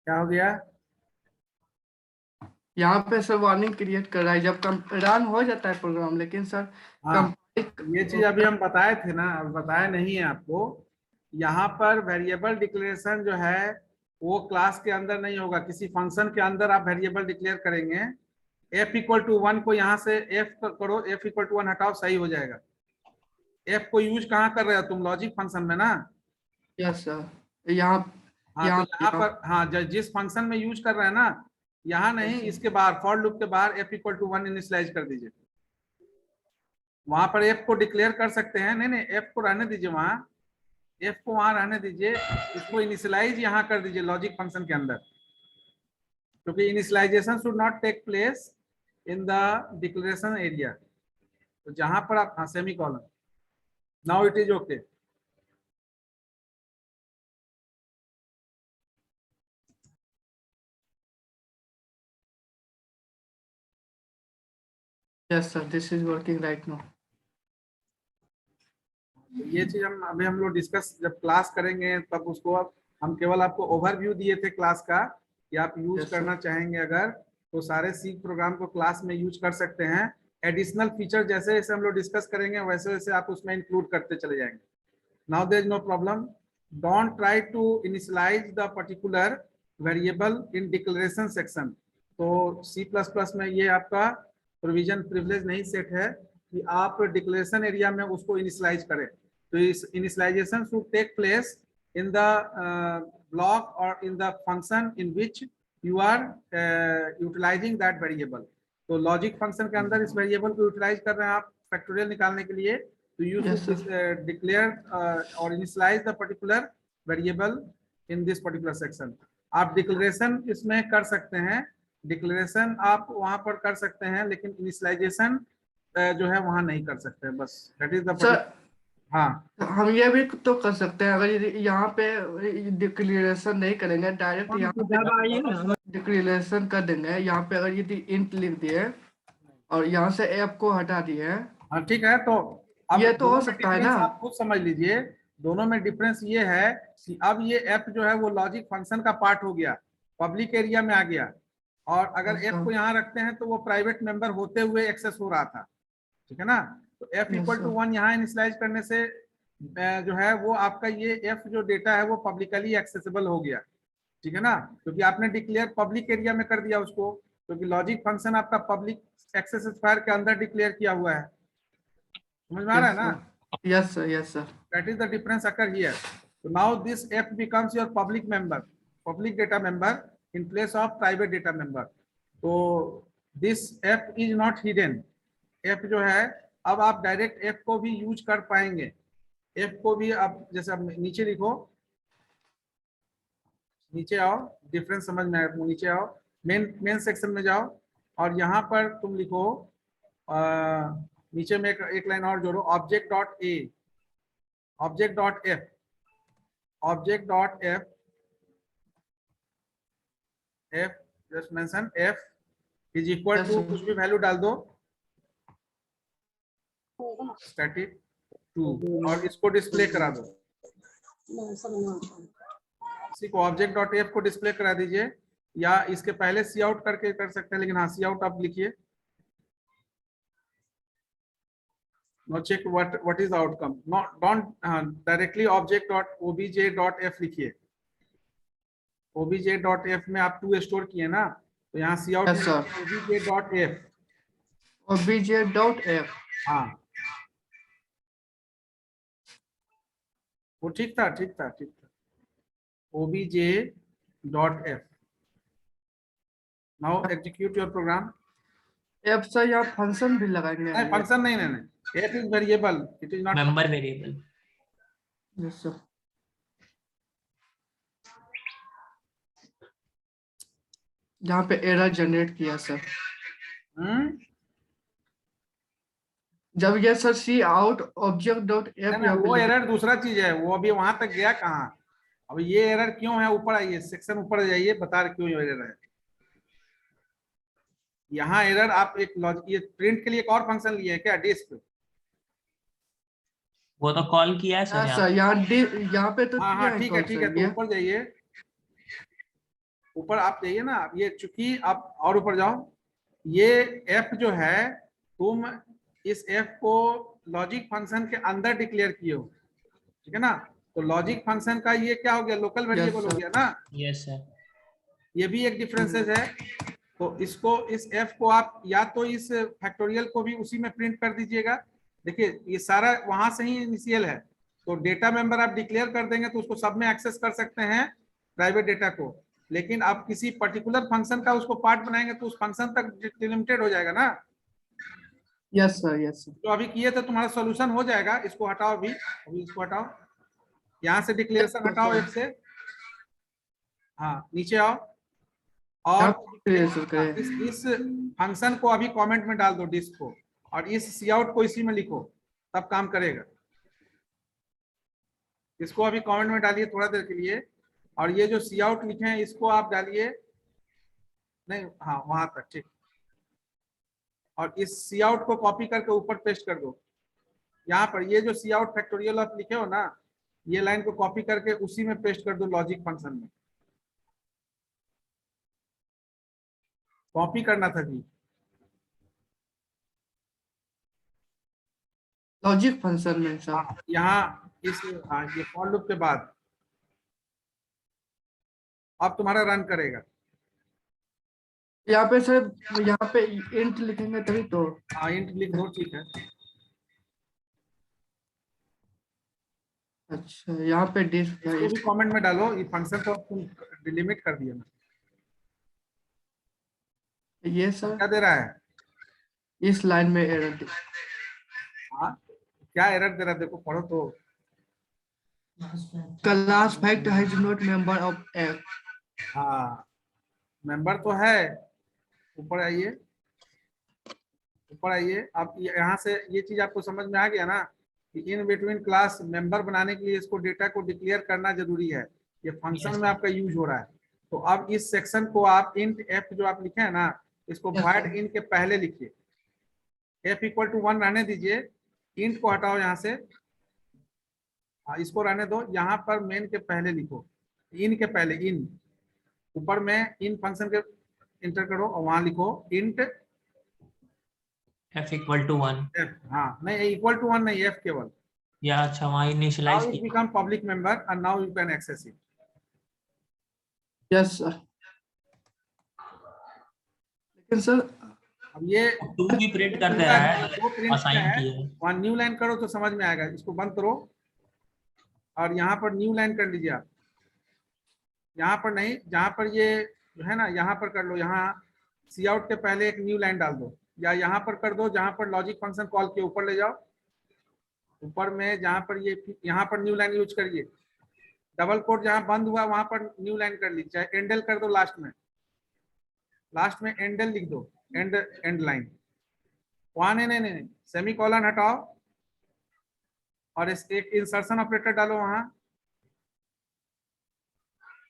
क्या हो गया? यहाँ पे सर वार्निंग क्रिएट कर रहा है जब रन हो जाता है प्रोग्राम, लेकिन सर हाँ, ये चीज अभी हम बताए थे ना, अब बताया नहीं है आपको। यहाँ पर वेरिएबल डिक्लेरेशन जो है वो क्लास के अंदर नहीं होगा, किसी फंक्शन के अंदर आप वेरिएबल डिक्लेयर करेंगे। f इक्वल टू 1 को यहाँ से f करो, f इक्वल टू 1 हटाओ, सही हो जाएगा। f को यूज कहाँ कर रहे हो तुम? लॉजिक फंक्शन में ना। यस सर, यहाँ हाँ, तो यहाँ यहाँ पर, हाँ, जिस फंक्शन में यूज कर रहे हैं ना, यहाँ नहीं, इसके बाहर फॉर लूप के बाहर f इक्वल टू 1 इनिशियलाइज कर दीजिए। वहां पर f को डिक्लेयर कर सकते हैं, नहीं नहीं, f को रहने दीजिए, वहां f को वहां रहने दीजिए, इसको इनिशियलाइज यहाँ कर दीजिए लॉजिक फंक्शन के अंदर, क्योंकि initialization should not take place in the declaration area. तो जहां पर आप, हाँ, semicolon, now it is okay. Yes sir, this is working right now. ये चीज हम लोग डिस्कस जब क्लास करेंगे तब उसको, अब हम केवल आपको ओवरव्यू दिए थे क्लास का कि आप यूज यस करना सर। चाहेंगे अगर, तो सारे सी प्रोग्राम को क्लास में यूज कर सकते हैं। एडिशनल फीचर जैसे जैसे हम लोग डिस्कस करेंगे वैसे वैसे आप उसमें इंक्लूड करते चले जाएंगे। Now there is no problem. Don't try to initialize the particular variable in declaration section. तो सी प्लस प्लस में ये आपका प्रोविजन प्रिविलेज नहीं सेट है कि आप डिक्लेरेशन एरिया में उसको इनिशियलाइज करें। तो इस initialisation should take place in the block और in the function in which you are utilising that variable. तो लॉजिक फंक्शन के अंदर इस वेरिएबल को यूटिलाइज कर रहे हैं आप फैक्टोरियल निकालने के लिए, तो you Yes, should declare or initialize the particular variable in this particular section. आप डिक्लेरेशन इसमें कर सकते हैं, डिक्लेरेशन आप वहां पर कर सकते हैं, लेकिन इनिशियलाइजेशन जो है वहां नहीं कर सकते। बस that is the sir particular. हाँ, हम ये भी तो कर सकते हैं, अगर यहाँ पे डिक्लेरेशन नहीं करेंगे, डायरेक्ट यहाँ पे डिक्लेरेशन कर देंगे। यहाँ पे अगर यदि इंट लिख दिए और यहाँ से ऐप को हटा दिए, हाँ, ठीक है। तो अब ये तो हो दोनों में सकता है ना। डिफरेंस आप खुद समझ लीजिए। दोनों में डिफरेंस ये है कि अब ये ऐप जो है वो लॉजिक फंक्शन का पार्ट हो गया, पब्लिक एरिया में आ गया। और अगर ऐप सर को यहाँ रखते हैं तो वो प्राइवेट मेंबर होते हुए एक्सेस हो रहा था, ठीक है ना। तो f yes equal to sir 1 यहाँ इनिशियलाइज करने से जो है वो आपका ये f जो डेटा है वो पब्लिकली एक्सेसिबल हो गया, ठीक है ना, क्योंकि आपने डिक्लेयर पब्लिक एरिया में कर दिया उसको, क्योंकि लॉजिक फंक्शन आपका पब्लिक एक्सेस स्क्वायर के अंदर डिक्लेयर किया हुआ है। समझ में आ रहा यस है ना? Sir yes sir yes sir. That is the difference occur here. So now this f becomes your public member, public data member in place of private data member. So this f is not hidden. f जो है अब आप direct f को भी use कर पाएंगे। f को भी आप जैसे अब नीचे लिखो, नीचे आओ, डिफरेंस समझ में आए तो नीचे आओ, मेन सेक्शन में जाओ और यहाँ पर तुम लिखो नीचे में एक लाइन और जोड़ो, object dot A, object dot F, object dot F, F just mention F is equal yes to sir कुछ भी वैल्यू डाल दो, स्टैटिक 2, और इसको डिस्प्ले करा दो। इसी को ऑब्जेक्ट डॉट एफ को डिस्प्ले करा दीजिए, या इसके पहले सी आउट करके कर सकते हैं, लेकिन हाँ सी आउट आप लिखिए। Now check what is the outcome. Not don't directly object dot obj dot f लिखिए। obj dot f में आप 2 स्टोर किए ना, तो यहाँ C out yes sir. obj dot f। और बीजे डॉट एफ। हाँ, वो ठीक था, ठीक था, ठीक था। obj dot f। Now execute your program। F sir यहाँ फंक्शन भी लगाएंगे नहीं, हम ये। फंक्शन नहीं, नहीं, f is variable, it is not member variable. Yes sir. यहाँ पे एरर जनरेट किया सर। जब ये सर सी आउट ऑब्जेक्ट डॉट एफ, वो एरर दूसरा चीज है, वो अभी वहां तक गया कहाँ? अब ये एरर क्यों है? ऊपर आइए, सेक्शन ऊपर जाइए, बता रहे क्यों एरर है। यहाँ एरर आप एक लॉजिक, ये प्रिंट के लिए एक और फंक्शन लिए है क्या डिस्क? वो तो कॉल किया है सर सर यहाँ पे तो हाँ किया हाँ, है ठीक है, कॉल ठीक है, सर तो ये। ऊपर जाइए, ऊपर आप जाइए ना, ये चूंकि आप और ऊपर जाओ, ये एफ जो है, तुम इस एफ को लॉजिक फंक्शन के अंदर डिक्लेयर किए हो, ठीक है ना। तो लॉजिक फंक्शन का ये क्या हो गया, लोकल वेरिएबल हो sir. गया ना। Yes sir. ये भी एक डिफरेंसेस है। तो इसको, इस एफ को आप या तो इस फैक्टोरियल को भी उसी में प्रिंट कर दीजिएगा। देखिए ये सारा वहां से ही इनिशियल है, तो डेटा मेंबर आप डिक्लेयर कर देंगे तो उसको सब में एक्सेस कर सकते हैं प्राइवेट डेटा को। लेकिन आप किसी पर्टिकुलर फंक्शन का उसको पार्ट बनाएंगे तो उस फंक्शन तक डिलिमिटेड हो जाएगा ना। Yes sir, yes sir. तो अभी किए तो तुम्हारा सॉल्यूशन हो जाएगा। इसको हटाओ, अभी इसको हटाओ, यहाँ से डिक्लेरेशन हटाओ एक से, हाँ नीचे आओ, और declaration करें। इस फंक्शन को अभी कमेंट में डाल दो डिस्क को, और इस सी आउट को इसी में लिखो, तब काम करेगा। इसको अभी कमेंट में डालिए थोड़ा देर के लिए, और ये जो सी आउट लिखे हैं इसको आप डालिए, नहीं हाँ वहां तक, ठीक। और इस सी आउट को कॉपी करके ऊपर पेस्ट कर दो। यहाँ पर ये जो सी आउट फैक्टोरियल आप लिखे हो ना, ये लाइन को कॉपी करके उसी में पेस्ट कर दो लॉजिक फंक्शन में। कॉपी करना था जी, लॉजिक फंक्शन में सर। यहाँ इस, हाँ ये फॉर लूप के बाद अब तुम्हारा रन करेगा। यहाँ पे सर, यहाँ पे इंट लिखेंगे तभी तो। हाँ इंट लिख दो, ठीक है। अच्छा, यहाँ पे डिस्क इसको भी कमेंट में डालो, ये फंक्शन को तुम डिलीमिट कर दिया ना। ये सर, क्या दे रहा है, इस लाइन में एरर। हाँ क्या एरर दे रहा है, देखो पढ़ो तो। Class fact has not member of F. हाँ मेंबर तो है, ऊपर आइए, ऊपर आइए। आप यहाँ से ये चीज आपको समझ में आ गया ना, कि इन बिटवीन क्लास मेंबर बनाने के लिए इसको डेटा को डिक्लेयर करना जरूरी है। ये फंक्शन में आपका यूज हो रहा है। तो अब इस सेक्शन को आप इंट एफ जो आप लिखे हैं ना, इसको वॉइड इन के पहले लिखिए। एफ इक्वल टू 1 रहने दीजिए, इंट को हटाओ यहाँ से, हाँ इसको रहने दो। यहाँ पर मेन के पहले लिखो, इन के पहले, इन ऊपर में इन फंक्शन के इंटर करो और वहां लिखो int F equal to 1। F. हाँ नहीं इक्वल टू 1 नहीं, एफ केवल। या अच्छा वहाँ Now इनिशियलाइज it किया। become public member and now you can access it. Yes sir. लेकिन सर अब ये 2 भी प्रिंट कर दे रहा है, दो प्रिंट असाइन है, किए है। वहाँ न्यू लाइन करो तो समझ में आएगा। इसको बंद करो और यहाँ पर न्यू लाइन कर लीजिए आप। यहाँ पर नहीं, जहाँ पर ये जो है ना, यहाँ पर कर लो। यहाँ सी आउट के पहले एक न्यू लाइन डाल दो, या यहाँ पर कर दो जहाँ पर लॉजिक फंक्शन कॉल के ऊपर ले जाओ। ऊपर में जहाँ पर ये, यहाँ पर न्यू लाइन यूज करिए। डबल कोट जहाँ बंद हुआ वहां पर न्यू लाइन कर लीजिए, चाहे एंडल कर दो लास्ट में, लास्ट में एंडल लिख दो, एंड एंड लाइन। वहां नहीं नहीं नहीं, सेमी कॉलन हटाओ और इस एक इंसर्शन ऑपरेटर डालो वहां,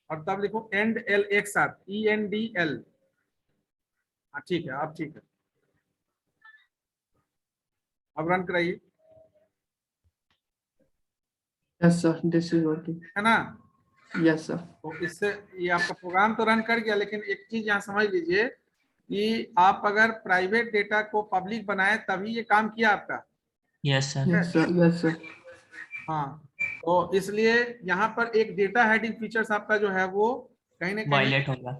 और तब लिखो एंड एल एक साथ, ENDL। हाँ ठीक है, अब ठीक है, अब रन कराइए। Yes sir, this is working. है ना। Yes sir. तो इससे ये आपका प्रोग्राम तो रन कर गया, लेकिन एक चीज यहाँ समझ लीजिए कि आप अगर प्राइवेट डेटा को पब्लिक बनाए तभी ये काम किया आपका। Yes sir. Yes sir, yes sir. हाँ तो इसलिए यहाँ पर एक डेटा हेडिंग फीचर्स आपका जो है वो कहीं ना कहीं वायलेट होगा।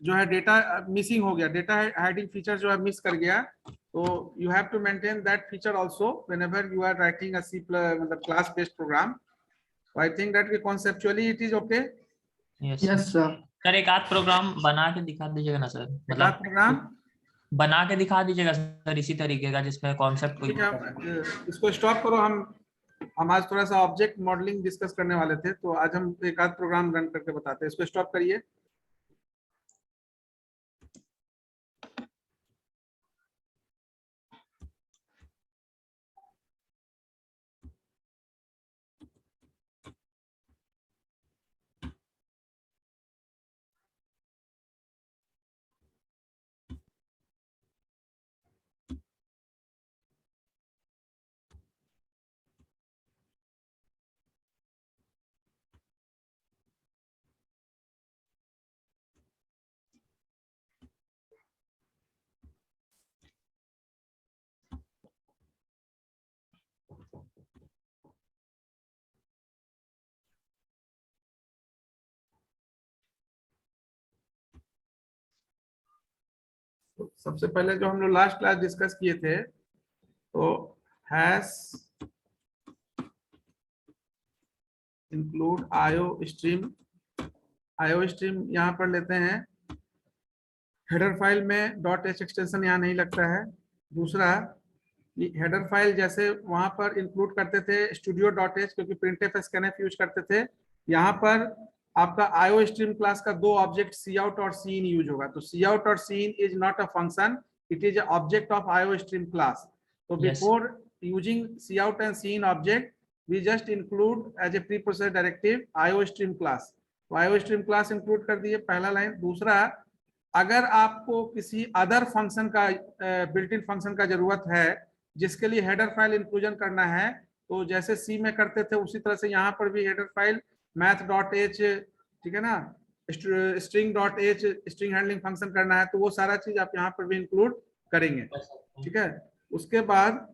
जो है डेटा मिसिंग हो गया, डेटा हेडिंग फीचर जो है मिस कर गया। तो you have to maintain that feature also whenever you are writing a C मतलब class based program. I think that conceptually it is okay. Yes yes sir. Sir, एक आध programme बना के दिखा दीजिएगा ना सर, मतलब प्रोग्राम बना के दिखा दीजिएगा सर इसी तरीके का जिसमें कॉन्सेप्ट को ठीक है, इसको स्टॉप करो। हम आज थोड़ा सा ऑब्जेक्ट मॉडलिंग डिस्कस करने वाले थे, तो आज हम एक आध प्रोग्राम रन करके बताते हैं। इसको स्टॉप करिए। तो सबसे पहले जो हम लोग लास्ट क्लास डिस्कस किए थे, तो hash include IO stream. IO stream यहाँ पर लेते हैं, हेडर फाइल में डॉट एच एक्सटेंशन यहाँ नहीं लगता है। दूसरा, हेडर फाइल जैसे वहां पर इंक्लूड करते थे स्टूडियो डॉट एच, क्योंकि प्रिंटफ स्कैनफ यूज करते थे, यहाँ पर आपका आईओ स्ट्रीम क्लास का दो ऑब्जेक्ट सी आउट और सी इन यूज होगा। तो सी आउट और C in is not a function, it is object of IO stream class. तो before using C out and C in object, we just include as a preprocessor directive IOStream class। तो IOStream class include कर दिए, पहला line. दूसरा, अगर आपको किसी other function का बिल्ट इन फंक्शन का जरूरत है जिसके लिए हेडर फाइल इंक्लूजन करना है, तो जैसे सी में करते थे उसी तरह से यहाँ पर भी हेडर फाइल math.h, ठीक है ना, string.h स्ट्रिंग हैंडलिंग फंक्शन करना है, तो वो सारा चीज आप यहाँ पर भी इंक्लूड करेंगे। ठीक है, उसके बाद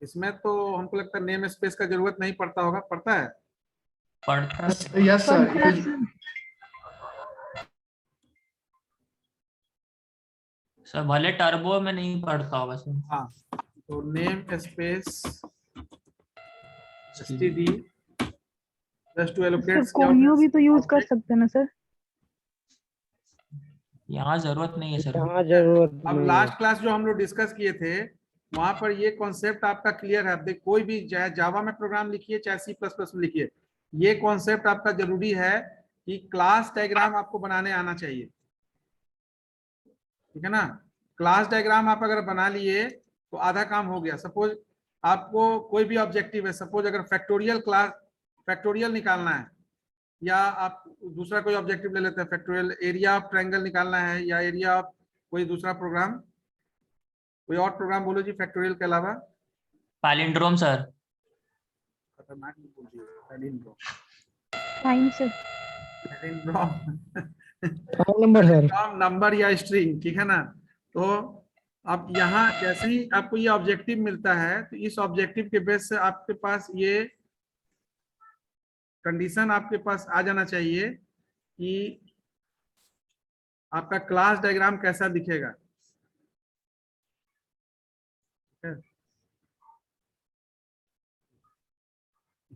इसमें तो हमको लगता है नेम स्पेस का जरूरत नहीं पड़ता होगा, पड़ता है? पढ़ता यस सर। सर भले टर्बो में नहीं पढ़ता होगा सर। हाँ, तो name space std just to allocate sir conio भी तो यूज कर सकते हैं ना सर? यहाँ जरूरत नहीं है सर। यहाँ जरूरत अब नहीं लास्ट है। क्लास जो हम लोग डिस्कस किए थे वहां पर ये कॉन्सेप्ट आपका क्लियर है। देख, कोई भी चाहे जावा में प्रोग्राम लिखिए चाहे सी प्लस प्लस में लिखिए, ये कॉन्सेप्ट आपका जरूरी है कि क्लास डायग्राम आपको बनाने आना चाहिए। ठीक है ना, क्लास डायग्राम आप अगर बना लिए तो आधा काम हो गया। सपोज आपको कोई भी ऑब्जेक्टिव है, सपोज अगर फैक्टोरियल निकालना है, या आप दूसरा कोई ऑब्जेक्टिव ले लेते हैं, फैक्टोरियल एरिया ऑफ ट्रायंगल निकालना है, या एरिया ऑफ कोई दूसरा प्रोग्राम, कोई और प्रोग्राम बोलो जी फैक्टोरियल के अलावा। Palindrome sir. खतरनाक नहीं बोल दिए, palindrome. Time sir. Number sir, number या स्ट्रिंग, ठीक है ना। तो अब यहाँ जैसे ही आपको ये ऑब्जेक्टिव मिलता है, तो इस ऑब्जेक्टिव के बेस से आपके पास ये कंडीशन आपके पास आ जाना चाहिए कि आपका क्लास डायग्राम कैसा दिखेगा।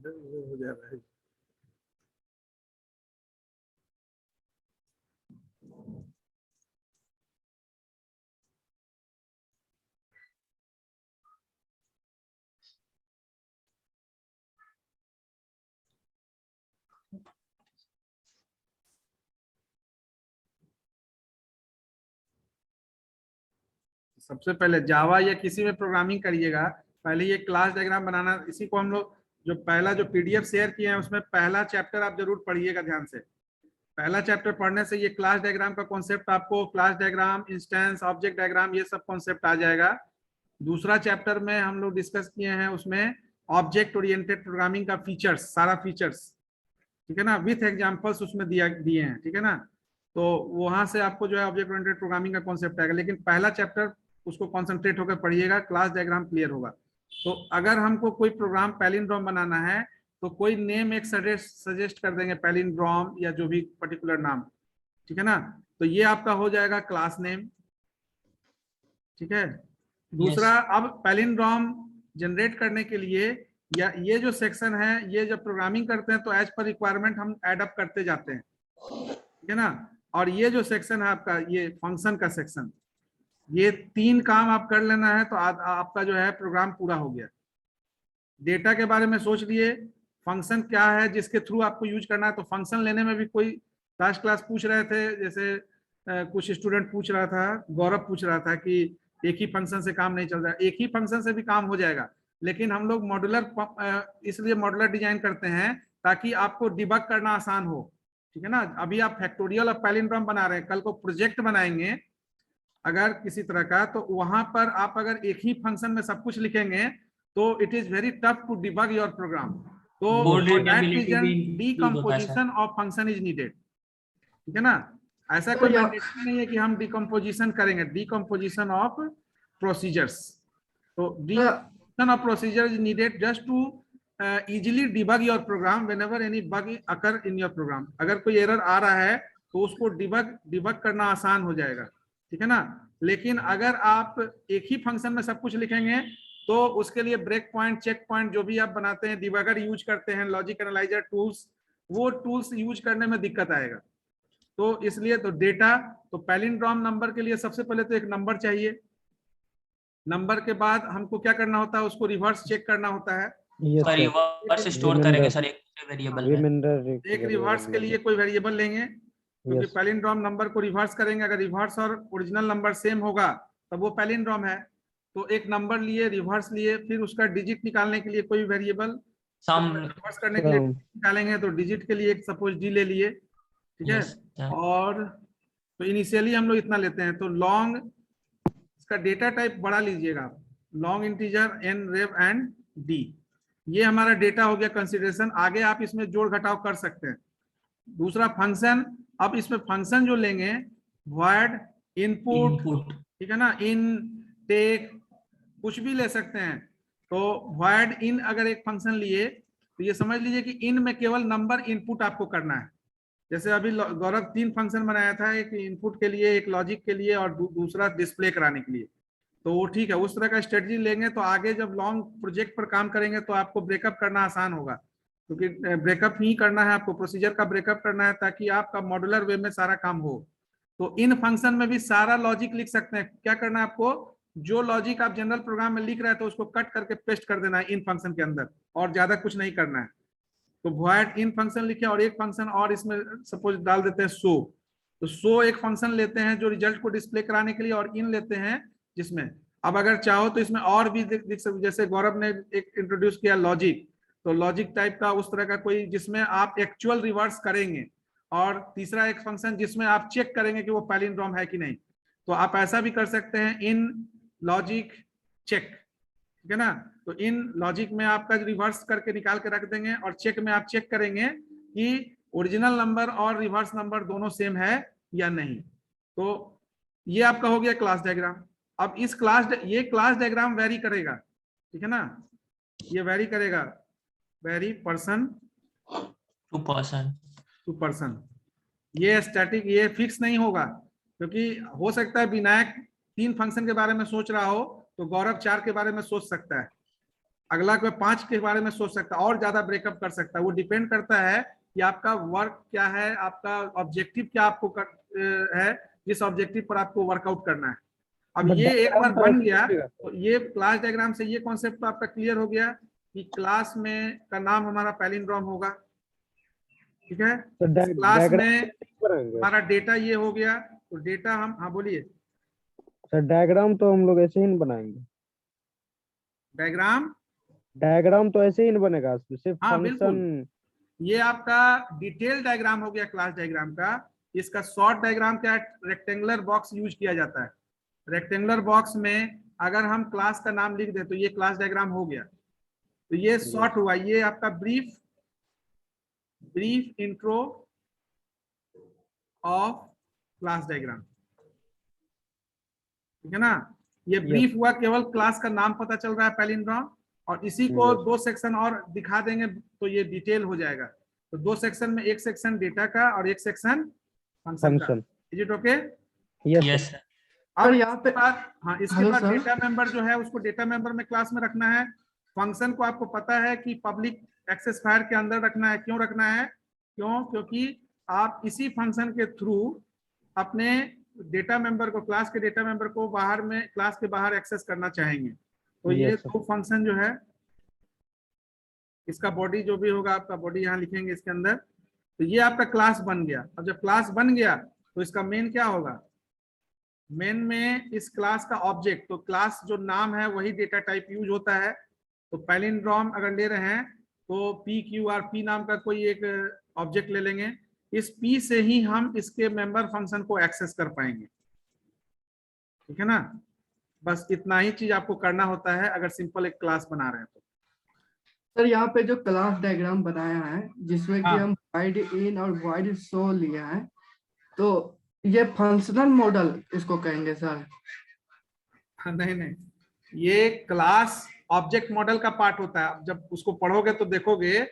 हो जा रहा है। सबसे पहले जावा या किसी में प्रोग्रामिंग करिएगा, पहले ये क्लास डायग्राम बनाना, इसी को हम लोग जो पहला जो पीडीएफ शेयर किए हैं उसमें पहला चैप्टर आप जरूर पढ़िएगा ध्यान से। पहला चैप्टर पढ़ने से ये क्लास डायग्राम का कॉन्सेप्ट आपको, class diagram, instance, object diagram, ये सब कॉन्सेप्ट आ जाएगा। दूसरा चैप्टर में हम लोग डिस्कस किए हैं, उसमें ऑब्जेक्ट ओरिएंटेड प्रोग्रामिंग का फीचर्स, सारा फीचर्स, ठीक है ना, विथ एग्जांपल्स उसमें दिए हैं। ठीक है ना, तो वहां से आपको जो है ऑब्जेक्ट ओरिएंटेड प्रोग्रामिंग का कॉन्सेप्ट आएगा, लेकिन पहला चैप्टर उसको कॉन्सेंट्रेट होकर पढ़िएगा, क्लास डायग्राम क्लियर होगा। तो अगर हमको कोई प्रोग्राम पैलिंड्रोम बनाना है तो कोई नेम एक सजेस्ट कर देंगे, पैलिंड्रोम या जो भी पर्टिकुलर नाम, ठीक है ना। तो ये आपका हो जाएगा क्लास नेम। ठीक है, दूसरा, अब पैलिंड्रोम जनरेट करने के लिए या ये जो सेक्शन है, ये जब प्रोग्रामिंग करते हैं तो एज पर रिक्वायरमेंट हम एड अप करते जाते हैं, ठीक है ना। और ये जो सेक्शन है आपका, ये फंक्शन का सेक्शन, ये 3 काम आप कर लेना है तो आपका जो है प्रोग्राम पूरा हो गया। डेटा के बारे में सोच लिए, फंक्शन क्या है जिसके थ्रू आपको यूज करना है, तो फंक्शन लेने में भी कोई लास्ट क्लास पूछ रहे थे, जैसे कुछ स्टूडेंट पूछ रहा था, गौरव पूछ रहा था कि एक ही फंक्शन से काम नहीं चल रहा। एक ही फंक्शन से भी काम हो जाएगा, लेकिन हम लोग मॉड्यूलर, इसलिए मॉड्यूलर डिजाइन करते हैं ताकि आपको डिबग करना आसान हो। ठीक है ना, अभी आप फैक्टोरियल और पैलिंड्रोम बना रहे हैं, कल को प्रोजेक्ट बनाएंगे अगर किसी तरह का, तो वहां पर आप अगर एक ही फंक्शन में सब कुछ लिखेंगे तो it is very tough to debug your program. तो decomposition of function is needed. ठीक है ना, ऐसा कोई मैंडेटरी नहीं है कि हम डिकम्पोजिशन करेंगे, डिकम्पोजिशन ऑफ प्रोसीजर्स। तो decomposition of procedure is needed just to easily debug your program whenever any bug occur in your program. अगर कोई एरर आ रहा है तो उसको डिबग करना आसान हो जाएगा, ठीक है ना। लेकिन अगर आप एक ही फंक्शन में सब कुछ लिखेंगे तो उसके लिए ब्रेक पॉइंट, चेक पॉइंट जो भी आप बनाते हैं, डिबगर यूज करते हैं, लॉजिक एनालाइजर टूल्स, वो टूल्स यूज करने में दिक्कत आएगा। तो इसलिए तो डेटा, तो पैलिंड्रोम नंबर के लिए सबसे पहले तो एक नंबर चाहिए। नंबर के बाद हमको क्या करना होता है, उसको रिवर्स चेक करना होता है। Yes sir. रिवर्स स्टोर करेंगे सर एक वेरिएबल में। रिमाइंडर एक रिवर्स के लिए कोई वेरिएबल लेंगे, क्योंकि पैलिंड्रोम नंबर को रिवर्स करेंगे। अगर रिवर्स और ओरिजिनल नंबर सेम होगा तब वो पैलिंड्रोम है। तो एक नंबर लिए, रिवर्स लिए, फिर उसका डिजिट निकालने के लिए कोई वेरिएबल, सम रिवर्स करने के लिए निकालेंगे तो डिजिट के लिए एक सपोज डी ले लिए, ठीक है। और तो इनिशियली हम लोग इतना लेते हैं। तो लॉन्ग, इसका डेटा टाइप बड़ा लीजिएगा आप, long integer N rev and D. ये हमारा डेटा हो गया कंसीडरेशन। आगे आप इसमें जोड़ घटाव कर सकते हैं। दूसरा फंक्शन, अब इसमें फंक्शन जो लेंगे वॉइड इनपुट, ठीक है ना, इन टेक कुछ भी ले सकते हैं। तो वॉइड इन अगर एक फंक्शन लिए तो ये समझ लीजिए कि इन में केवल नंबर इनपुट आपको करना है। जैसे अभी गौरव 3 फंक्शन बनाया था, एक इनपुट के लिए, एक लॉजिक के लिए और दूसरा डिस्प्ले कराने के लिए। तो वो ठीक है, उस तरह का स्ट्रेटजी लेंगे तो आगे जब लॉन्ग प्रोजेक्ट पर काम करेंगे तो आपको ब्रेकअप करना आसान होगा, क्योंकि ब्रेकअप ही करना है आपको, प्रोसीजर का ब्रेकअप करना है ताकि आपका मॉड्यूलर वे में सारा काम हो। तो इन फंक्शन में भी सारा लॉजिक लिख सकते हैं। क्या करना है आपको, जो लॉजिक आप जनरल प्रोग्राम में लिख रहे हैं तो उसको कट करके पेस्ट कर देना है इन फंक्शन के अंदर, और ज्यादा कुछ नहीं करना है। तो वॉइड इन फंक्शन लिखे और एक फंक्शन और इसमें सपोज डाल देते हैं सो। तो सो एक फंक्शन लेते हैं जो रिजल्ट को डिस्प्ले कराने के लिए, और इन लेते हैं जिसमें, अब अगर चाहो तो इसमें और भी दिख सकते, जैसे गौरव ने एक इंट्रोड्यूस किया लॉजिक, तो लॉजिक टाइप का उस तरह का कोई जिसमें आप एक्चुअल रिवर्स करेंगे, और तीसरा एक फंक्शन जिसमें आप चेक करेंगे कि वो पैलिंड्रोम है कि नहीं। तो आप ऐसा भी कर सकते हैं, इन लॉजिक चेक, ठीक है ना। तो इन लॉजिक में आपका रिवर्स करके निकाल के रख देंगे, और चेक में आप चेक करेंगे कि ओरिजिनल नंबर और रिवर्स नंबर दोनों सेम है या नहीं। तो ये आपका हो गया क्लास डायग्राम। अब इस ये क्लास डायग्राम वेरी करेगा, ठीक है ना, ये वेरी करेगा, वेरी पर्सन टू पर्सन। ये स्टैटिक, ये फिक्स नहीं होगा, क्योंकि हो सकता है विनायक 3 फंक्शन के बारे में सोच रहा हो तो गौरव 4 के बारे में सोच सकता है, अगला कोई 5 के बारे में सोच सकता है, और ज्यादा ब्रेकअप कर सकता है। वो डिपेंड करता है कि आपका वर्क क्या है, आपका ऑब्जेक्टिव क्या आपको है, जिस ऑब्जेक्टिव पर आपको वर्कआउट करना है। अब ये एक बार बन गया तो ये क्लास डायग्राम से ये कॉन्सेप्ट तो आपका क्लियर हो गया कि क्लास में का नाम हमारा पैलिंड्रोम होगा, ठीक है। क्लास में हमारा डेटा ये हो गया, तो डेटा हम, हाँ बोलिए सर। डायग्राम तो हम लोग ऐसे ही बनाएंगे, डायग्राम तो ऐसे ही बनेगा, सिर्फ फंक्शन। ये आपका डिटेल डायग्राम हो गया क्लास डायग्राम का। इसका शॉर्ट डायग्राम क्या है, रेक्टेंगुलर बॉक्स यूज किया जाता है। रेक्टेंगुलर बॉक्स में अगर हम क्लास का नाम लिख दें तो ये क्लास डायग्राम हो गया। तो ये शॉर्ट हुआ, ये आपका brief intro of class diagram, ठीक है ना। ये ब्रीफ हुआ, केवल क्लास का नाम पता चल रहा है पैलिंड्रोम, और इसी को 2 सेक्शन और दिखा देंगे तो ये डिटेल हो जाएगा। तो 2 सेक्शन में, एक सेक्शन डेटा का और एक सेक्शन फंक्शन का। Is it okay? Yes sir. अब यहाँ पे हाँ, इसके बाद डेटा मेंबर जो है उसको डेटा मेंबर में क्लास में रखना है। फंक्शन को आपको पता है कि पब्लिक एक्सेस फायर के अंदर रखना है। क्यों रखना है? क्योंकि आप इसी फंक्शन के थ्रू अपने डेटा मेंबर को, क्लास के डेटा मेंबर को बाहर में, क्लास के बाहर एक्सेस करना चाहेंगे। तो ये 2 फंक्शन जो है, इसका बॉडी जो भी होगा, आपका बॉडी यहाँ लिखेंगे इसके अंदर। तो ये आपका क्लास बन गया। अब जब क्लास बन गया तो इसका मेन क्या होगा, मेन में इस क्लास का ऑब्जेक्ट, तो क्लास जो नाम है वही डेटा टाइप यूज होता है। तो पैलिंड्रोम अगर ले रहे हैं तो PQRP नाम का कोई एक ऑब्जेक्ट ले लेंगे। इस P से ही हम इसके मेंबर फंक्शन को एक्सेस कर पाएंगे, ठीक है ना। बस इतना ही चीज आपको करना होता है अगर सिंपल एक क्लास बना रहे हैं तो। सर यहाँ पे जो क्लास डायग्राम बनाया है जिसमें कि हम void in और void show लिया है, तो ये फंक्शनल मॉडल इसको कहेंगे सर? नहीं, ये क्लास ऑब्जेक्ट मॉडल का पार्ट होता है। अब जब उसको पढ़ोगे तो देखोगे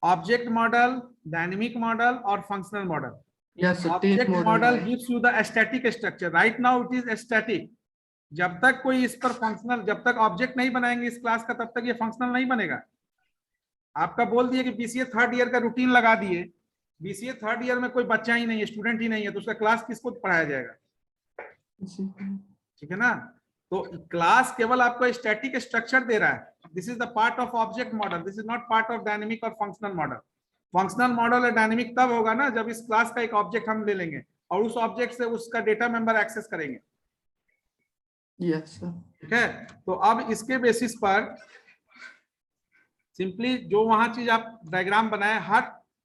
ऑब्जेक्ट मॉडल, डायनेमिक मॉडल और functional model. Yes sir, 3 object model model है। Gives you the static structure, right now it is static. जब तक कोई इस पर फंक्शनल, जब तक ऑब्जेक्ट नहीं बनाएंगे इस क्लास का, तब तक ये फंक्शनल नहीं बनेगा। आपका बोल दिए कि बीसीए थर्ड ईयर का रूटीन लगा दिए, बीसीए थर्ड ईयर में कोई बच्चा ही नहीं है, स्टूडेंट ही नहीं है, तो उसका क्लास किसको पढ़ाया जाएगा? ठीक है ना। तो क्लास केवल आपको स्टैटिक स्ट्रक्चर दे रहा है। This is the part of object model, this is not part of dynamic और फंक्शनल मॉडल। फंक्शनल मॉडल और डायनेमिक तब होगा ना जब इस क्लास का एक ऑब्जेक्ट हम ले लेंगे और उस ऑब्जेक्ट से उसका डेटा मेंबर एक्सेस करेंगे। Yes sir. ठीक है, तो अब इसके बेसिस पर सिंपली जो वहां चीज आप डायग्राम बनाए,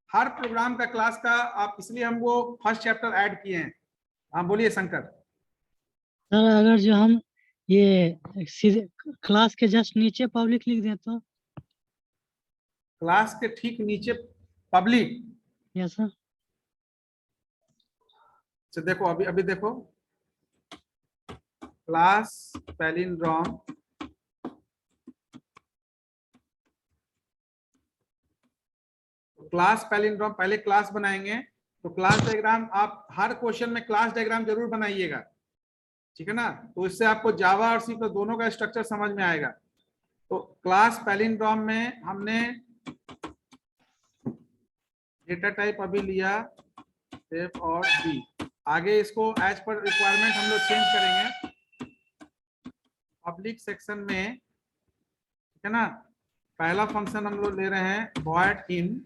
हर प्रोग्राम का क्लास का आप, इसलिए हम वो फर्स्ट चैप्टर ऐड किए हैं। हाँ बोलिए शंकर। सर अगर जो हम ये सीधे क्लास के जस्ट नीचे पब्लिक लिख दें तो? क्लास के ठीक नीचे पब्लिक। Yes sir. तो देखो अभी अभी देखो, क्लास पैलिंड्रोम, क्लास पैलिंड्रोम, पहले क्लास बनाएंगे तो क्लास डायग्राम आप हर क्वेश्चन में क्लास डायग्राम जरूर बनाइएगा। ठीक है ना, तो इससे आपको जावा और सी पर दोनों का स्ट्रक्चर समझ में आएगा। तो क्लास पैलिंड्रोम में हमने डेटा टाइप अभी लिया एफ और बी, आगे इसको एज पर रिक्वायरमेंट हम लोग चेंज करेंगे। पब्लिक सेक्शन में, ठीक है ना, पहला फंक्शन हम लोग ले रहे हैं वॉइड इन।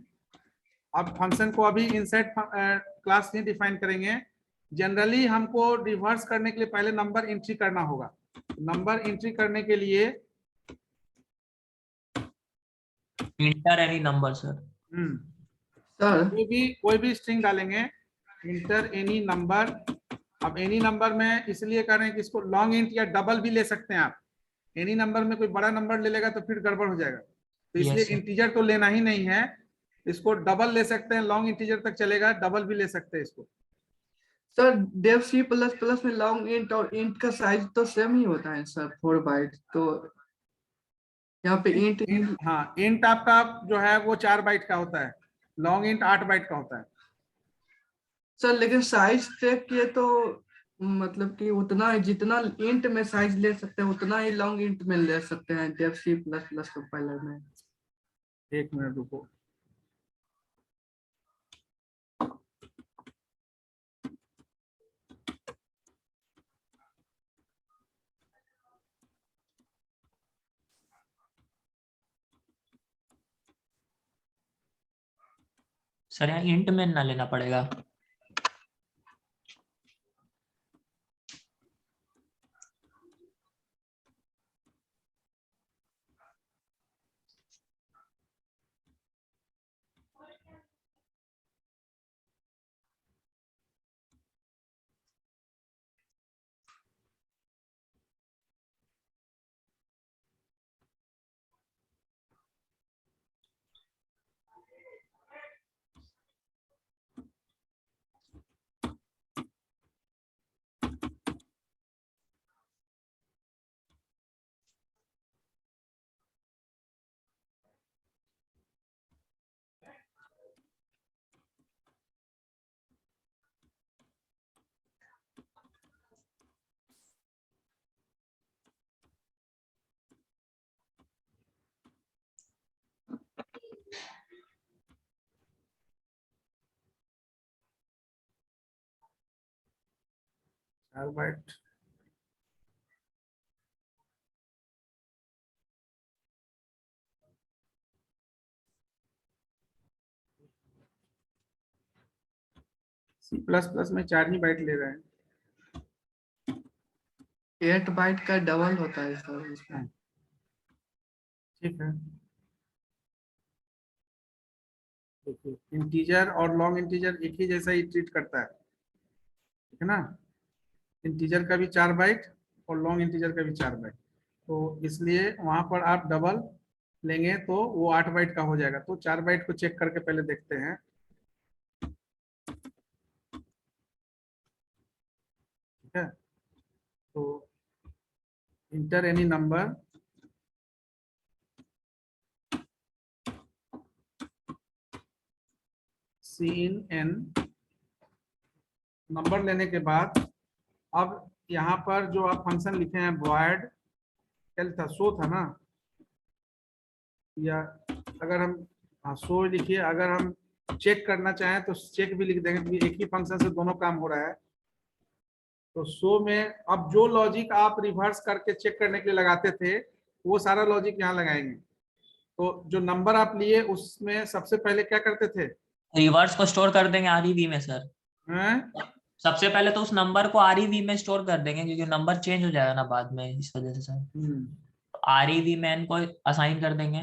अब फंक्शन को अभी इनसाइड क्लास नहीं डिफाइन करेंगे। जनरली हमको रिवर्स करने के लिए पहले नंबर एंट्री करना होगा। नंबर एंट्री करने के लिए inter any number sir. Sir कोई भी स्ट्रिंग डालेंगे, इंटर एनी नंबर। अब एनी नंबर में इसलिए कर रहे हैं कि इसको लॉन्ग इंट या डबल भी ले सकते हैं आप। एनी नंबर में कोई बड़ा नंबर ले लेगा तो फिर गड़बड़ हो जाएगा, तो इसलिए Yes, sir. इंटीजर तो लेना ही नहीं है, इसको डबल ले सकते हैं, लॉन्ग इंटीजर तक चलेगा, डबल भी ले सकते हैं इसको। Sir Dev C plus plus में लॉन्ग इंट और इंट का साइज तो सेम ही होता है सर, 4 बाइट। तो यहाँ पे इंट हाँ, इंट आपका जो है वो 4 बाइट का होता है, लॉन्ग इंट 8 बाइट का होता है। सर, लेकिन साइज चेक किए तो मतलब कि उतना जितना इंट में साइज ले सकते हैं उतना ही लॉन्ग इंट में ले सकते हैं Dev C plus plus compiler में। एक मिनट रुको, सर यहाँ इंट में ना लेना पड़ेगा। चार बाइट। सी प्लस प्लस में 4 ही बाइट ले रहे हैं। 8 बाइट का डबल होता है सर इसमें। ठीक है, देखिए इंटीजर और लॉन्ग इंटीजर एक ही जैसा ही ट्रीट करता है, ठीक है ना। इंटीजर का भी 4 बाइट और लॉन्ग इंटीजर का भी 4 बाइट, तो इसलिए वहां पर आप डबल लेंगे तो वो 8 बाइट का हो जाएगा। तो 4 बाइट को चेक करके पहले देखते हैं। ठीक है, तो enter any number, C in N, number लेने के बाद अब यहाँ पर जो आप फंक्शन लिखे हैं void क्या था, शो था ना, या अगर हम हाँ शो लिखिए, अगर हम चेक करना चाहें तो चेक भी लिख देंगे क्योंकि एक ही फंक्शन से दोनों काम हो रहा है। तो शो में अब जो लॉजिक आप रिवर्स करके चेक करने के लिए लगाते थे वो सारा लॉजिक यहाँ लगाएंगे। तो जो नंबर आप लिए उसमें सबसे पहले क्या करते थे, रिवर्स को स्टोर कर देंगे REV में सर। हैं? सबसे पहले तो उस नंबर को REV में स्टोर कर देंगे क्योंकि नंबर चेंज हो जाएगा ना बाद में, इस वजह से सर REV में n को असाइन कर देंगे।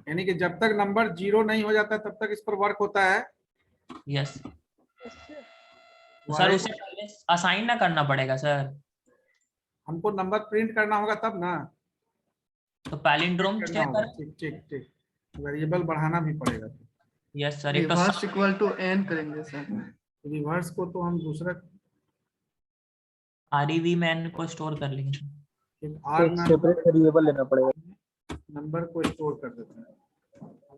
यानी कि जब तक नंबर 0 नहीं हो जाता तब तक इस पर वर्क होता है। यस सर, उसे पहले असाइन ना करना पड़ेगा सर, हमको नंबर प्रिंट करना होगा तब ना, तो पैलिंड्रोम करना चेक होगा। कर। ठीक ठीक ठीक, वेरिएबल बढ़ाना भी पड़ेगा। यस सर, एक तो रिवर्स इक्वल टू एन करेंगे सर। रिवर्स को तो हम दूसरा REV में n को स्टोर कर लेंगे। आर एक सेपरेट वेरिएबल लेना पड़ेगा। नंबर को स्टोर कर देते हैं,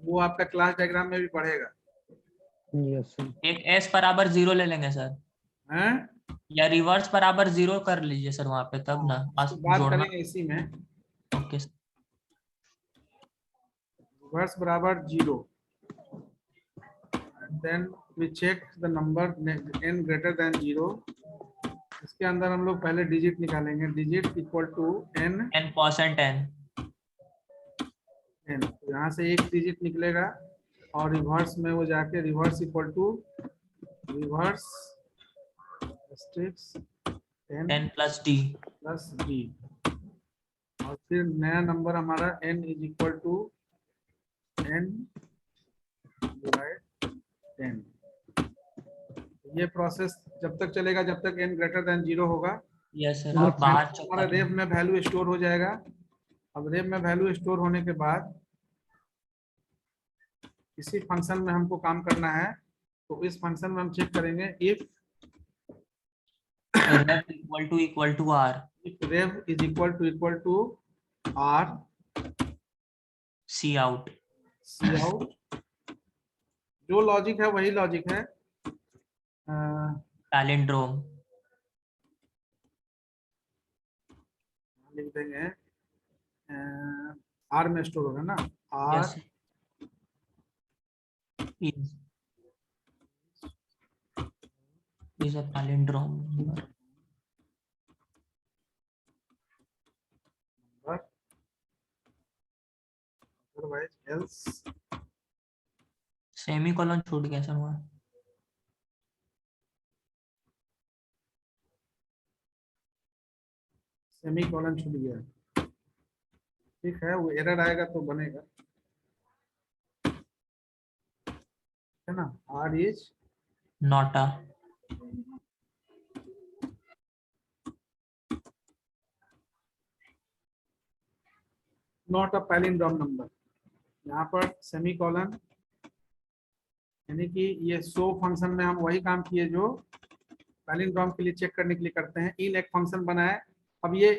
वो आपका क्लास डायग्राम में भी पढ़ेगा। Yes sir. एक s बराबर 0 ले लेंगे सर, हैं? या रिवर्स बराबर 0 कर लीजिए सर वहां पे, तब ना इसको बात जोड़ना। करेंगे इसी में। ओके रिवर्स बराबर 0, then we check the number n greater than 0। इसके अंदर हम लोग पहले डिजिट निकालेंगे, digit equal to n n%n। n, यहाँ से एक डिजिट निकलेगा और रिवर्स में वो जाके reverse equal to reverse 10 plus d। Plus D, और फिर नया नंबर हमारा n is equal to n divide 10। ये प्रोसेस जब तक चलेगा जब तक n ग्रेटर देन 0 होगा। यस सर, आप बाहर चेक हमारा कर रेव लेंगे। में वैल्यू स्टोर हो जाएगा। अब रेव में वैल्यू स्टोर होने के बाद इसी फंक्शन में हमको काम करना है, तो इस फंक्शन में हम चेक करेंगे if rev rev is equal to r cout। cout, जो लॉजिक है वही लॉजिक है, पैलिंड्रोम। लिख देंगे आर में स्टोर होगा ना, R yes is a palindrome number। Otherwise else semicolon छूट गया सर वहाँ। सेमीकोलन छूट गया, ठीक है, वो एरर आएगा तो बनेगा, है ना। R is not a not a palindrome number. यहाँ पर सेमीकोलन, यानी कि ये शो फंक्शन में हम वही काम किए जो पैलिंड्रोम के लिए चेक करने के लिए करते हैं। इन एक फंक्शन बनाए, अब ये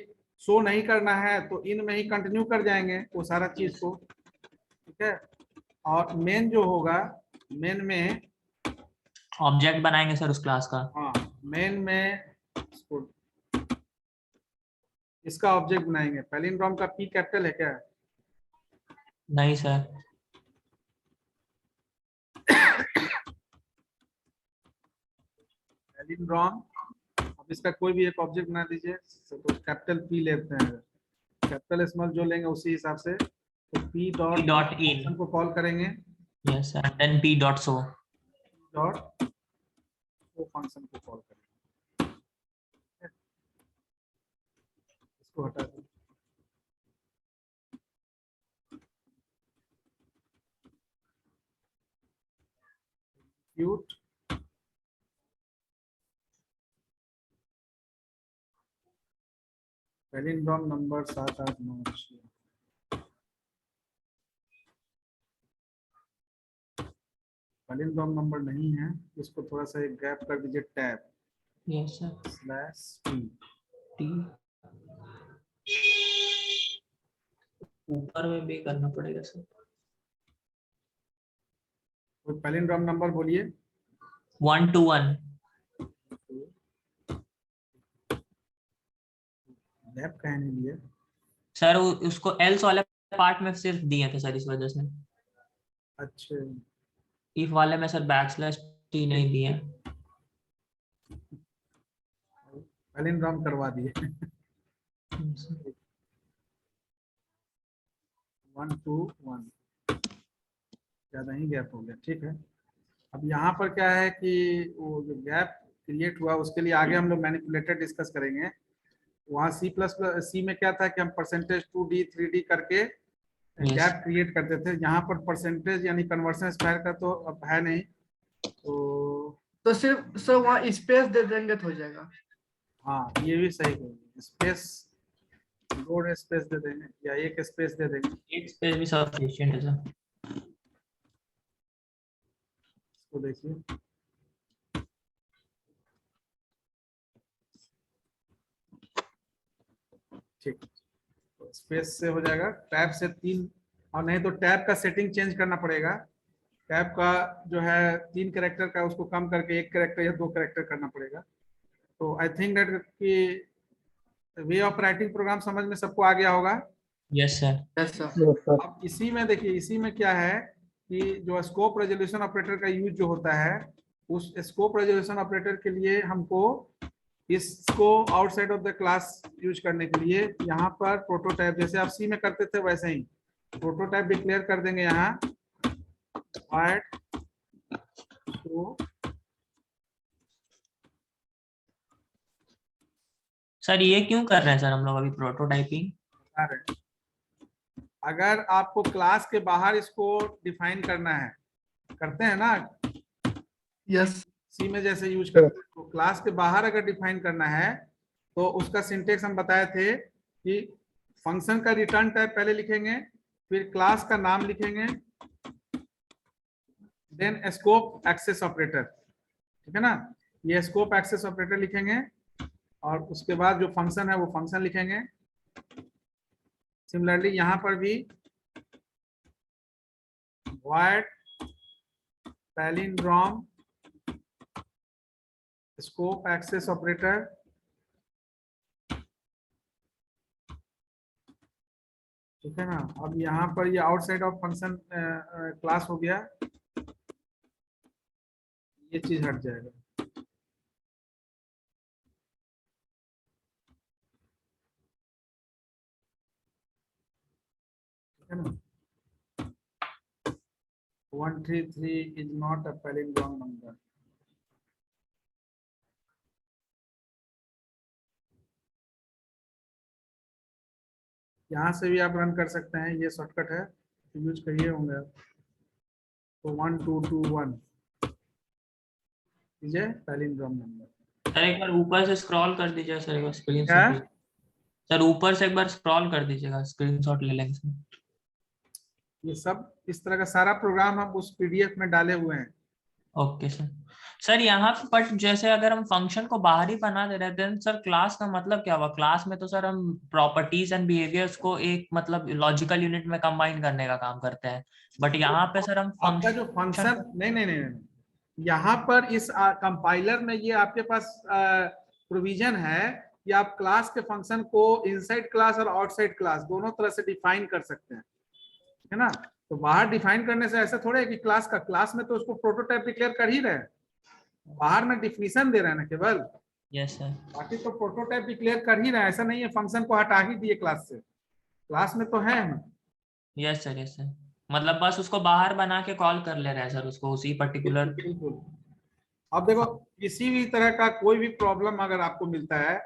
शो नहीं करना है तो इन में ही कंटिन्यू कर जाएंगे वो सारा चीज को, ठीक है। और मेन जो होगा, मेन में ऑब्जेक्ट बनाएंगे सर उस क्लास का। हाँ, मेन में इसका ऑब्जेक्ट बनाएंगे। पैलिंड्रोम का पी कैपिटल है क्या? नहीं सर, पैलिंड्रोम, अब इसका कोई भी एक ऑब्जेक्ट बना दीजिए, तो कैपिटल पी लेते हैं, कैपिटल स्मॉल जो लेंगे उसी हिसाब से, तो पी डॉट इन को कॉल करेंगे, yes sir, then p dot show dot वो फंक्शन को कॉल करेंगे। इसको हटा दें, क्यूट पैलिंड्रोम नंबर 7896, पैलिंड्रोम नंबर नहीं है, इसको थोड़ा सा एक गैप कर दीजिए, tab yes sir slash T, t ऊपर में भी करना पड़ेगा सर। कोई पैलिंड्रोम नंबर बोलिए। 1 to 1। गैप कहीं नहीं लिए। सर उसको एल्स वाले पार्ट में सिर्फ दिए थे सर, इस वजह से। अच्छा, इफ वाले में सर बैकस्लैश टी नहीं दिए। पैलिंड्रोम करवा दिए। 1 to 1 ज्यादा ही गैप हो गया, ठीक है। अब यहाँ पर क्या है कि वो जो गैप क्रिएट हुआ उसके लिए आगे हम लोग मैनिपुलेटर डिस्कस करेंगे। वहाँ सी में क्या था कि हम परसेंटेज 2D 3D करके गैप क्रिएट करते थे। यहाँ पर परसेंटेज यानी कन्वर्शन स्क्वायर का तो अब है नहीं, तो सिर्फ सर वहाँ स्पेस दे देंगे तो हो जाएगा। हाँ ये भी सही है, स्पेस 2 स्पेस दे देंगे या 1 स्पेस दे देंगे। एक स्पेस भी सफिशिएंट है सर। इसको देखिए, ठीक, स्पेस से हो जाएगा। टैब से 3, और नहीं तो टैब का सेटिंग चेंज करना पड़ेगा। टैब का जो है 3 कैरेक्टर का उसको कम करके 1 कैरेक्टर या 2 कैरेक्टर करना पड़ेगा। तो आई थिंक दैट कि वे ऑफ राइटिंग प्रोग्राम समझ में सबको आ गया होगा। Yes sir. Yes sir. अब इसी में देखिए, इसी में क्या है कि जो स्कोप रेजोल्यूशन ऑपरेटर का यूज जो होता है, उस स्कोप रेजोल्यूशन ऑपरेटर के लिए हमको इसको outside of the class use करने के लिए यहाँ पर प्रोटोटाइप, जैसे आप सी में करते थे वैसे ही प्रोटोटाइप डिक्लेयर कर देंगे यहाँ तो सर ये क्यों कर रहे हैं सर हम लोग अभी प्रोटोटाइपिंग? अगर आपको क्लास के बाहर इसको डिफाइन करना है, करते हैं ना यस। सी में जैसे यूज करते हैं, तो क्लास के बाहर अगर डिफाइन करना है तो उसका सिंटेक्स हम बताए थे कि फंक्शन का रिटर्न टाइप पहले लिखेंगे, फिर क्लास का नाम लिखेंगे, देन स्कोप एक्सेस ऑपरेटर, ठीक है ना। ये स्कोप एक्सेस ऑपरेटर लिखेंगे और उसके बाद जो फंक्शन है वो फंक्शन लिखेंगे। सिमिलरली यहाँ पर भी void palindrome scope access operator, ठीक है ना। अब यहाँ पर ये आउटसाइड ऑफ फंक्शन क्लास हो गया, ये चीज हट जाएगा, ठीक है ना। 133 is not a palindrome number। यहाँ से भी आप रन कर सकते हैं, ये शॉर्टकट है, यूज करिए होंगे। तो 1221 कीजिए पैलिंड्रोम नंबर। सर एक बार ऊपर से स्क्रॉल कर दीजिए सर, एक बार स्क्रीन क्या? शॉट। सर ऊपर से एक बार स्क्रॉल कर दीजिएगा, स्क्रीनशॉट ले लेंगे सर। ये सब इस तरह का सारा प्रोग्राम हम उस पीडीएफ में डाले हुए हैं। Okay sir. सर यहाँ पे बट जैसे अगर हम फंक्शन को बाहर ही बना दे रहे हैं देन सर क्लास का मतलब क्या हुआ? क्लास में तो सर हम प्रॉपर्टीज एंड बिहेवियर्स को एक मतलब लॉजिकल यूनिट में कंबाइन करने का काम करते हैं, बट यहाँ पे सर हम आपका जो फंक्शन नहीं, यहाँ पर इस कंपाइलर में ये आपके पास प्रोविजन है कि आप क्लास के फंक्शन को इनसाइड क्लास और आउटसाइड क्लास दोनों तरह से डिफाइन कर सकते हैं, है ना। तो बाहर डिफाइन करने से ऐसा थोड़ा है कि क्लास में तो उसको प्रोटोटाइप डिक्लेयर कर ही रहे हैं, बाहर में डिफिनीशन दे रहे हैं ना केवल। Yes sir. बाकी तो प्रोटोटाइप डिक्लेयर कर ही रहे हैं, ऐसा नहीं है फंक्शन को हटा ही दिए क्लास से, क्लास में तो है हम। Yes sir, yes sir. मतलब बस उसको बाहर बना के कॉल कर ले रहे हैं सर उसको, उसी पर्टिकुलर। बिल्कुल। अब देखो किसी भी तरह का कोई भी प्रॉब्लम अगर आपको मिलता है,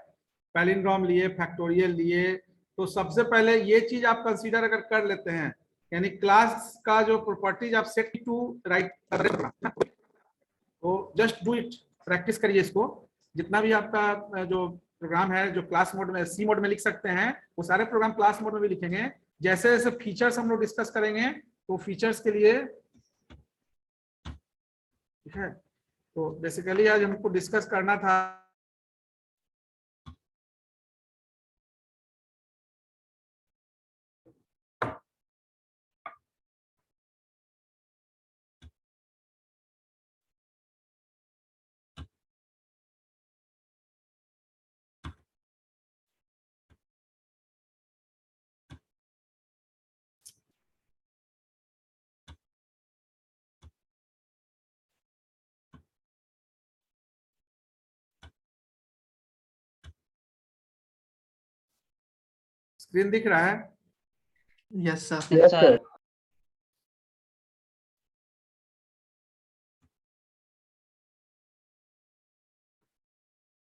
पैलिंड्रोम लिए, फैक्टोरियल लिए, तो सबसे पहले ये चीज आप कंसीडर अगर कर लेते हैं, यानी क्लास का जो प्रॉपर्टीज आप सेट टू राइट, तो जस्ट डू इट, प्रैक्टिस करिए इसको। जितना भी आपका जो प्रोग्राम है जो क्लास मोड में, सी मोड में लिख सकते हैं, वो सारे प्रोग्राम क्लास मोड में भी लिखेंगे। जैसे जैसे फीचर्स हम लोग डिस्कस करेंगे तो फीचर्स के लिए, ठीक है। तो बेसिकली आज हमको डिस्कस करना था स्क्रीन दिख रहा है? Yes sir. Yes, sir.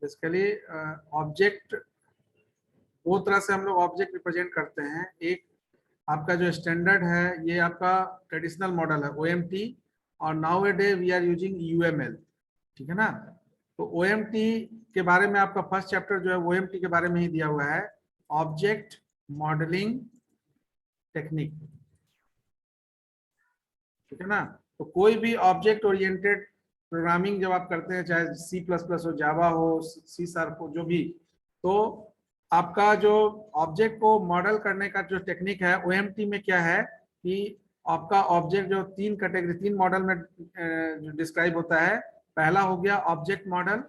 Basically object दो तरह से हम लोग ऑब्जेक्ट रिप्रेजेंट करते हैं। एक आपका जो स्टैंडर्ड है ये आपका ट्रेडिशनल मॉडल है OMT, और nowadays we are using UML, ठीक है ना। तो OMT के बारे में आपका फर्स्ट चैप्टर जो है OMT के बारे में ही दिया हुआ है, ऑब्जेक्ट मॉडलिंग टेक्निक, ठीक है ना। तो कोई भी ऑब्जेक्ट ओरिएंटेड प्रोग्रामिंग जब आप करते हैं, चाहे C++ हो, जावा हो, C# हो, जो भी, तो आपका जो ऑब्जेक्ट को मॉडल करने का जो टेक्निक है OMT में क्या है कि आपका ऑब्जेक्ट जो तीन कैटेगरी, तीन मॉडल में डिस्क्राइब होता है। पहला हो गया ऑब्जेक्ट मॉडल,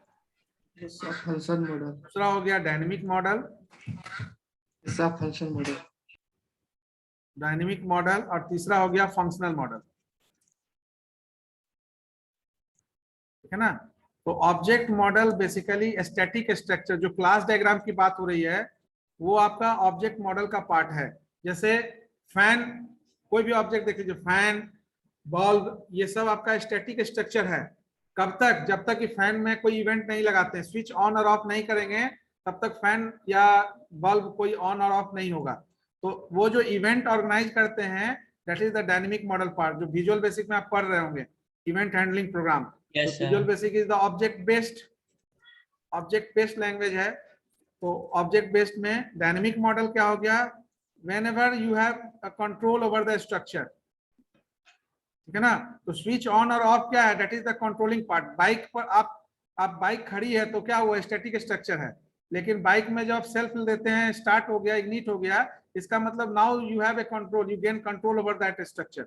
फंक्शन मॉडल, दूसरा हो गया डायनेमिक मॉडल, फंक्शन मॉडल, और तीसरा हो गया फंक्शनल मॉडल, ठीक है ना। तो object model basically static structure, जो क्लास डायग्राम की बात हो रही है वो आपका ऑब्जेक्ट मॉडल का पार्ट है। जैसे फैन, कोई भी ऑब्जेक्ट देख लीजिए, फैन, बल्ब, ये सब आपका स्टैटिक स्ट्रक्चर है। कब तक? जब तक कि फैन में कोई इवेंट नहीं लगाते हैं, स्विच ऑन और ऑफ नहीं करेंगे, तब तक फैन या बल्ब कोई ऑन और ऑफ नहीं होगा। तो वो जो इवेंट ऑर्गेनाइज करते हैं, that is the dynamic model part, जो विजुअल बेसिक में आप पढ़ रहे होंगे, इवेंट हैंडलिंग प्रोग्राम। Yes, तो visual basic is the object based language है। तो ऑब्जेक्ट बेस्ड में डायनेमिक मॉडल क्या हो गया? whenever you have a control over the structure, ठीक है ना। तो स्विच ऑन और ऑफ क्या है? That is the controlling part. Bike पर आप बाइक खड़ी है तो क्या हुआ? स्टैटिक स्ट्रक्चर है। लेकिन बाइक में जब आप सेल्फ देते हैं, स्टार्ट हो गया, इग्निट हो गया, इसका मतलब now you have a control, you gain control over that structure.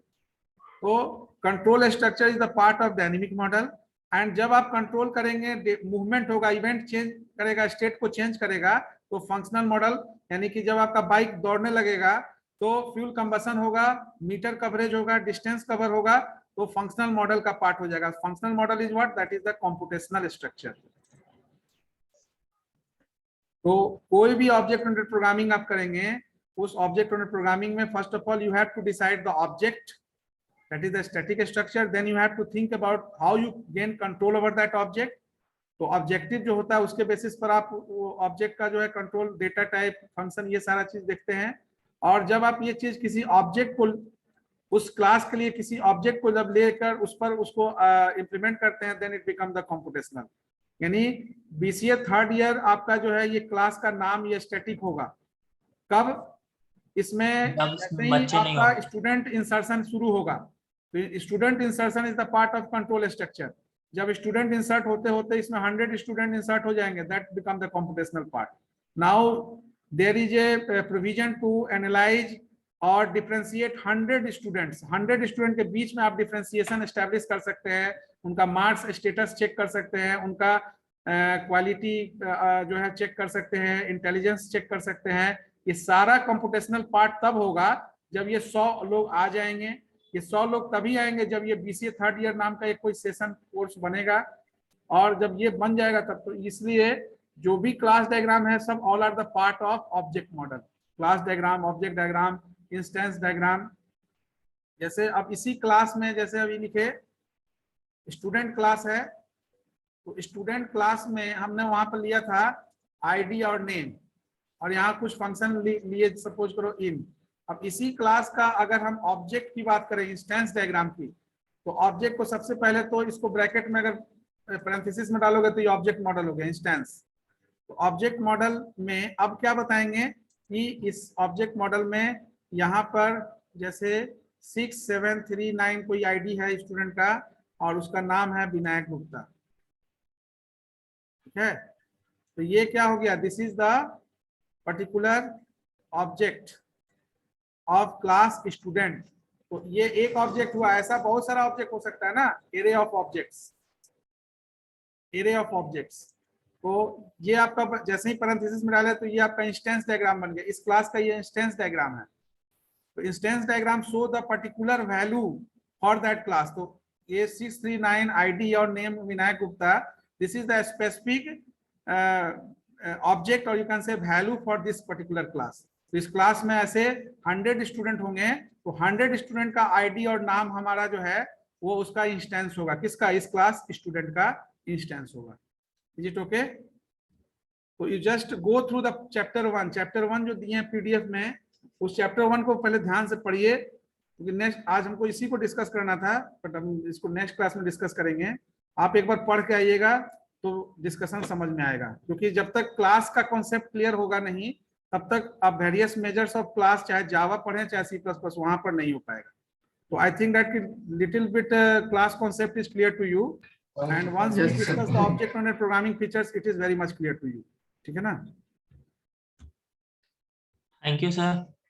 तो control structure is the part of dynamic model. And जब आप कंट्रोल करेंगे, मूवमेंट होगा, इवेंट चेंज करेगा, स्टेट को चेंज करेगा, तो फंक्शनल मॉडल, यानी कि जब आपका बाइक दौड़ने लगेगा तो फ्यूल कंबशन होगा, मीटर कवरेज होगा, डिस्टेंस कवर होगा, तो फंक्शनल मॉडल का पार्ट हो जाएगा। Functional model is what? That is the computational structure. तो कोई भी ऑब्जेक्ट ओरिएंटेड प्रोग्रामिंग आप करेंगे, उस ऑब्जेक्ट ओरिएंटेड प्रोग्रामिंग में first of all you have to decide the object, that is the static structure, then you have to think about how you gain control over that object। तो objective जो होता है उसके basis पर आप object का जो है कंट्रोल, डेटा टाइप, फंक्शन, ये सारा चीज देखते हैं। और जब आप ये चीज किसी ऑब्जेक्ट को, उस क्लास के लिए किसी ऑब्जेक्ट को जब लेकर उस पर उसको इंप्लीमेंट करते हैं, then it become the computational. यानी BCA थर्ड ईयर आपका जो है ये क्लास का नाम ये स्टैटिक होगा। कब? इसमें जैसे ही आपका स्टूडेंट इंसर्शन शुरू होगा, तो student insertion is the part of control structure. जब स्टूडेंट इंसर्ट होते होते इसमें 100 स्टूडेंट इंसर्ट हो जाएंगे, that become the computational part. Now there is a provision to analyse और डिफरेंशिएट 100 स्टूडेंट्स। 100 स्टूडेंट के बीच में आप डिफरेंशिएशन एस्टेब्लिश कर सकते हैं, उनका मार्क्स स्टेटस चेक कर सकते हैं, उनका क्वालिटी जो है चेक कर सकते हैं, इंटेलिजेंस चेक कर सकते हैं। ये सारा कंप्यूटेशनल पार्ट तब होगा जब ये 100 लोग आ जाएंगे। ये 100 लोग तभी आएंगे जब ये BCA थर्ड ईयर नाम का एक कोई सेशन कोर्स बनेगा, और जब ये बन जाएगा तब। तो इसलिए जो भी क्लास डायग्राम है सब all are the part of object model. Class diagram, object diagram, instance diagram. जैसे अब इसी क्लास में, जैसे अभी लिखे स्टूडेंट क्लास है, तो स्टूडेंट क्लास में हमने वहां पर लिया था ID और नेम, और यहाँ कुछ फंक्शन लिए, सपोज करो इन। अब इसी क्लास का अगर हम ऑब्जेक्ट की बात करें, इंस्टेंस डायग्राम की, तो ऑब्जेक्ट को सबसे पहले तो इसको ब्रैकेट में अगर पैरेंथेसिस में डालोगे तो ये ऑब्जेक्ट मॉडल हो गया, इंस्टेंस। तो ऑब्जेक्ट मॉडल में अब क्या बताएंगे कि इस ऑब्जेक्ट मॉडल में यहाँ पर जैसे 6739 कोई ID है स्टूडेंट का, और उसका नाम है विनायक गुप्ता, ठीक है। तो ये क्या हो गया? This is the particular object of class student. तो ये एक ऑब्जेक्ट हुआ, ऐसा बहुत सारा ऑब्जेक्ट हो सकता है ना, array of objects, array of objects. तो ये आपका जैसे ही पैरेंथेसिस में डाले तो ये आपका इंस्टेंस डायग्राम बन गया। इस क्लास का ये इंस्टेंस डायग्राम है। तो instance diagram show the particular value for that class. तो ये 639 ID और name Vinayak Gupta, this is the specific object, or you can say value for this particular class। तो इस क्लास में ऐसे 100 स्टूडेंट होंगे, तो 100 स्टूडेंट का आईडी और नाम हमारा जो है वो उसका इंस्टेंस होगा। किसका? इस क्लास स्टूडेंट का इंस्टेंस होगा। Is it okay? तो you just go through the chapter 1 जो दिए हैं पीडीएफ में, उस चैप्टर 1 को पहले ध्यान से पढ़िए, क्योंकि नेक्स्ट आज हमको इसी को डिस्कस करना था, बट हम इसको नेक्स्ट क्लास में डिस्कस करेंगे। आप एक बार पढ़ के आइएगा तो डिस्कशन समझ में आएगा, क्योंकि जब तक क्लास का कॉन्सेप्ट क्लियर होगा नहीं तब तक आप वेरियस मेजर्स ऑफ क्लास चाहे जावा पढ़ें चाहे C++ वहां पर नहीं हो पाएगा। तो I think that little bit class concept is clear to you, and once we discuss the object oriented programming features it is very much clear to you. ठीक है ना? Thank you sir.